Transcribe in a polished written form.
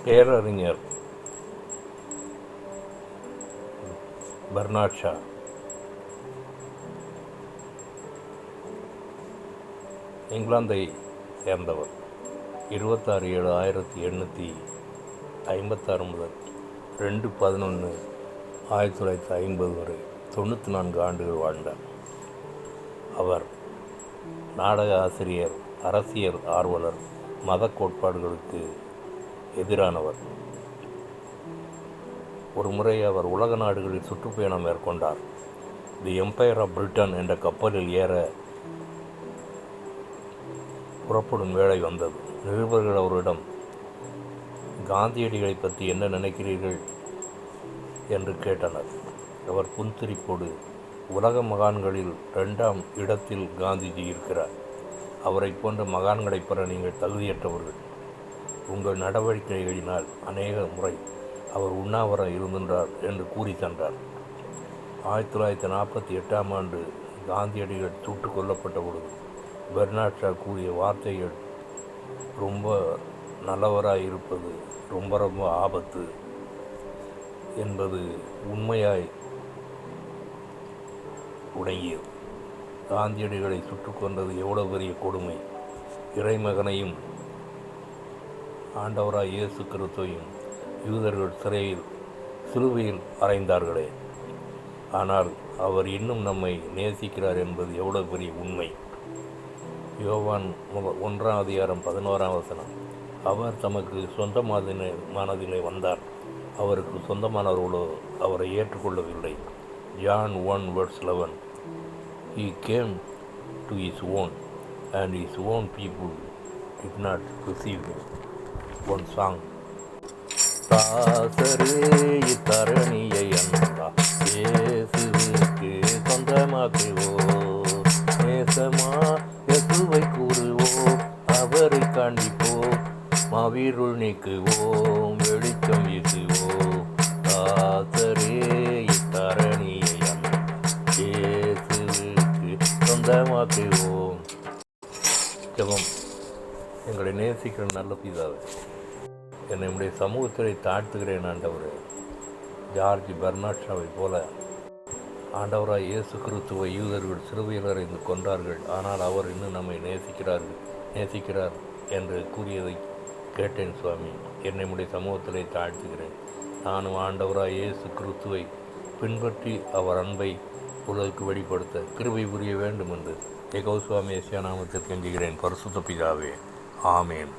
பேரறிஞர் Bernard Shaw இங்கிலாந்தை சேர்ந்தவர். 26/7/1856 முதல் 2/11/1950 வரை 94 ஆண்டுகள் வாழ்ந்தார். அவர் நாடக ஆசிரியர், அரசியல் ஆர்வலர், மத கோட்பாடுகளுக்கு எதிரானவர். ஒரு முறை அவர் உலக நாடுகளில் சுற்றுப்பயணம் மேற்கொண்டார். தி எம்பையர் ஆஃப் பிரிட்டன் என்ற கப்பலில் ஏற புறப்படும் வேளை வந்தது. நிருபர்கள் அவரிடம், காந்தியடிகளை பற்றி என்ன நினைக்கிறீர்கள் என்று கேட்டனர். அவர் புன்சிரிப்போடு, உலக மகான்களில் 2ஆம் இடத்தில் காந்திஜி இருக்கிறார். அவரை போன்ற மகான்களை பெற நீங்கள் தகுதியற்றவர்கள். உங்கள் நடவடிக்கைகளினால் அநேக முறை அவர் உண்ணாவிரதம் இருக்கின்றார் என்று கூறி சென்றார். 1948ஆம் ஆண்டு காந்தியடிகள் சுட்டுக் கொல்லப்பட்ட பொழுது பெர்னாட் ஷா கூறிய வார்த்தைகள், ரொம்ப நல்லவராய் இருப்பது ரொம்ப ரொம்ப ஆபத்து என்பது உண்மையாய் உணங்கியது. காந்தியடிகளை சுட்டுக் கொண்டது எவ்வளவு பெரிய கொடுமை! இறைமகனையும் ஆண்டவராய் இயேசு கிறிஸ்துவையும் யூதர்கள் சிலுவையில் அறைந்தார்களே, ஆனால் அவர் இன்னும் நம்மை நேசிக்கிறார் என்பது எவ்வளவு பெரிய உண்மை! யோவான் 1:11 அவர் தமக்கு சொந்தமானதிலே வந்தார், அவருக்கு சொந்தமானவர்களோ அவரை ஏற்றுக்கொள்ளவில்லை. John 1:11 He came to his own and his own people did not receive him. One song. தாசரே இத்தரணியை அன்பா இயேசுவுக்கு சொந்தமாக்குவோம், நேசமா இயேசுவை கூறுவோம், அவரை காண்பிப்போம், மாவீருள் நீக்குவோம், வெளிச்சம் வீசுவோம். தாசரே இத்தரணியை அன்பா இயேசுவுக்கு சொந்தமாக்குவோம். ஜெபம். எங்களை நேசிக்கிற நல்ல பிதாவே, என்னுடைய சமூகத்தை தாழ்த்துகிறேன் ஆண்டவரே. ஜார்ஜ் பெர்னாட் ஷாவை போல ஆண்டவராய் இயேசு கிறிஸ்துவை யூதர்கள் சிலுவையில் அறைந்து கொன்றார்கள், ஆனால் அவர் இன்னும் நம்மை நேசிக்கிறார் என்று கூறியதை கேட்டேன் சுவாமி. என்னுடைய சமூகத்திலே தாழ்த்துகிறேன். நானும் ஆண்டவராய் இயேசு கிறிஸ்துவை பின்பற்றி அவர் அன்பை உலகுக்கு வெளிப்படுத்த கிருபை புரிய வேண்டும் என்று ஏகோ சுவாமி ஏசியா நாமத்தில் கெஞ்சுகிறேன். பரிசுத்த பிதாவே, ஆமேன்.